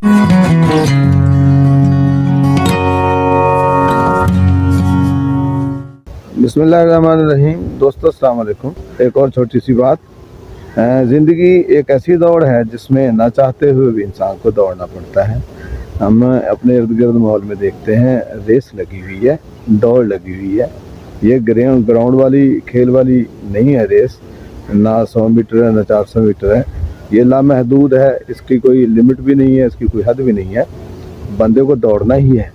बिस्मिल्लाहिर्रहमानिर्रहीम। दोस्तों अस्सलाम वालेकुम। एक और छोटी सी बात, ज़िंदगी एक ऐसी दौड़ है जिसमें ना चाहते हुए भी इंसान को दौड़ना पड़ता है। हम अपने इर्द गिर्द माहौल में देखते हैं रेस लगी हुई है, दौड़ लगी हुई है। ये ग्राउंड वाली खेल वाली नहीं है रेस, ना 100 मीटर है ना 400 मीटर है। ये लामहदूद है, इसकी कोई लिमिट भी नहीं है, इसकी कोई हद भी नहीं है। बंदे को दौड़ना ही है।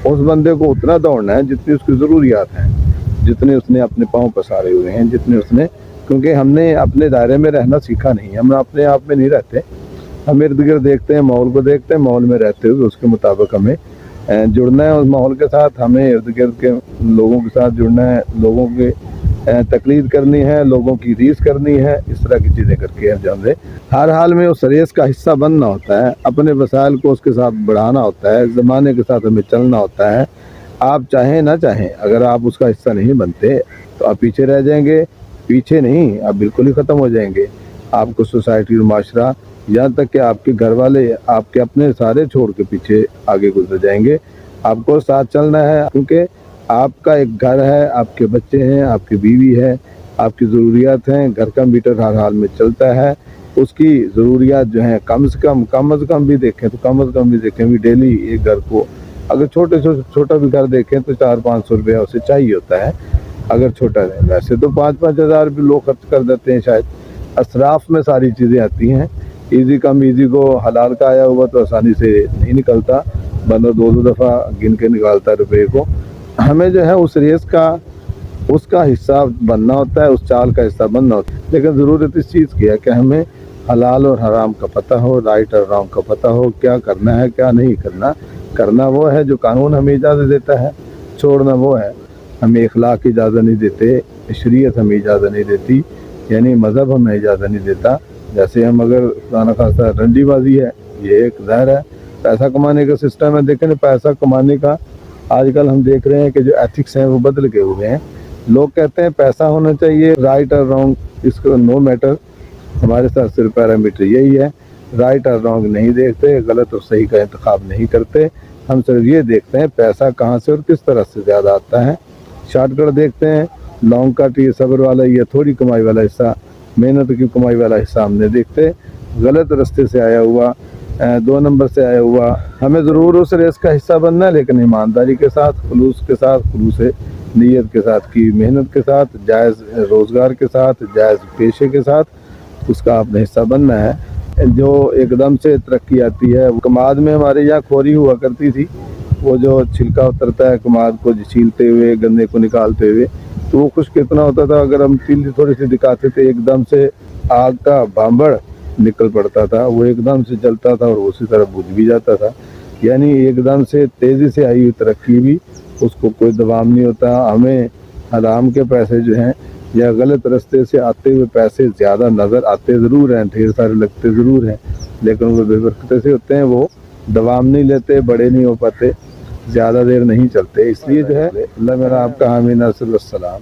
उस बंदे को उतना दौड़ना है जितनी उसकी ज़रूरियात हैं, जितने उसने अपने पाँव पसारे हुए हैं, जितने उसने, क्योंकि हमने अपने दायरे में रहना सीखा नहीं, हम अपने आप में नहीं रहते। हम इर्द गिर्द देखते हैं, माहौल को देखते हैं, माहौल में रहते हुए उसके मुताबिक हमें जुड़ना है। उस माहौल के साथ हमें इर्द गिर्द के लोगों के साथ जुड़ना है, लोगों के तकलीद करनी है, लोगों की रीस करनी है। इस तरह की चीज़ें करके अंजाम दे। हर हाल में उस रेस का हिस्सा बनना होता है, अपने वसाइल को उसके साथ बढ़ाना होता है, ज़माने के साथ हमें चलना होता है। आप चाहें ना चाहें, अगर आप उसका हिस्सा नहीं बनते तो आप पीछे रह जाएंगे। पीछे नहीं, आप बिल्कुल ही ख़त्म हो जाएंगे। आपको सोसाइटी और माशरा, यहाँ तक कि आपके घर वाले आपके अपने सारे छोड़ के पीछे आगे गुजर जाएंगे। आपको साथ चलना है, क्योंकि आपका एक घर है, आपके बच्चे हैं, आपकी बीवी है, आपकी ज़रूरियात हैं। घर का मीटर हर हाल में चलता है, उसकी ज़रूरियात जो हैं कम से कम भी देखें तो कम से कम भी देखें भी डेली एक घर को, अगर छोटा भी घर देखें तो 400-500 रुपया उसे चाहिए होता है। अगर छोटा है, वैसे तो 5-5 हज़ार भी लोग खर्च कर देते हैं शायद। असराफ में सारी चीज़ें आती हैं। ईज़ी को हलाल का आया हुआ तो आसानी से नहीं निकलता, बंदा 2-2 दफ़ा गिन के निकालता है रुपये को। हमें जो है उस रेस का, उसका हिस्सा बनना होता है, उस चाल का हिस्सा बनना होता है। लेकिन ज़रूरत इस चीज़ की है कि हमें हलाल और हराम का पता हो, राइट और रॉन्ग का पता हो, क्या करना है क्या नहीं करना। करना वो है जो कानून हमें इजाज़त देता है, छोड़ना वो है हमें इखलाक की इजाज़त नहीं देते, शरीयत हमें इजाज़त नहीं देती, यानी मज़हब हमें इजाज़त नहीं देता। जैसे हम अगर खुदा खासा रंडीबाजी है, ये एक ज़हर है। पैसा कमाने का सिस्टम है, देखें पैसा कमाने का आजकल हम देख रहे हैं कि जो एथिक्स हैं वो बदल के हुए हैं। लोग कहते हैं पैसा होना चाहिए, राइट और रॉन्ग इसको नो मैटर। हमारे साथ सिर्फ पैरामीटर यही है, राइट और रॉन्ग नहीं देखते, गलत और सही का इंतखाब नहीं करते। हम सिर्फ ये देखते हैं पैसा कहाँ से और किस तरह से ज़्यादा आता है। शॉर्टकट देखते हैं, लॉन्ग कट, ये सब्र वाला, ये थोड़ी कमाई वाला हिस्सा, मेहनत की कमाई वाला हिस्सा हमने देखते। गलत रास्ते से आया हुआ, 2 नंबर से आया हुआ, हमें ज़रूर उस रेस का हिस्सा बनना है, लेकिन ईमानदारी के साथ, खुलूस के साथ, खुलूस नीयत के साथ, की मेहनत के साथ, जायज़ रोज़गार के साथ, जायज़ पेशे के साथ उसका अपना हिस्सा बनना है। जो एकदम से तरक्की आती है, कमाद में हमारे यहाँ खोरी हुआ करती थी, वो जो छिलका उतरता है कमाद को छीलते हुए, गन्ने को निकालते हुए, तो वो खुश कितना होता था। अगर हम तीली थोड़ी सी दिखाते थे, एकदम से आग का भांबड़ निकल पड़ता था, वो एकदम से जलता था और उसी तरह बुझ भी जाता था। यानी एकदम से तेज़ी से आई हुई तरक्की भी, उसको कोई दबाव नहीं होता। हमें हराम के पैसे जो हैं या गलत रास्ते से आते हुए पैसे ज़्यादा नज़र आते ज़रूर हैं, ढेर सारे लगते ज़रूर हैं, लेकिन वो बेबरकत से होते हैं, वो दबाव नहीं लेते, बड़े नहीं हो पाते, ज़्यादा देर नहीं चलते। इसलिए जो है अल्लाह मेरा आपका हामी नासिर वस्सलाम।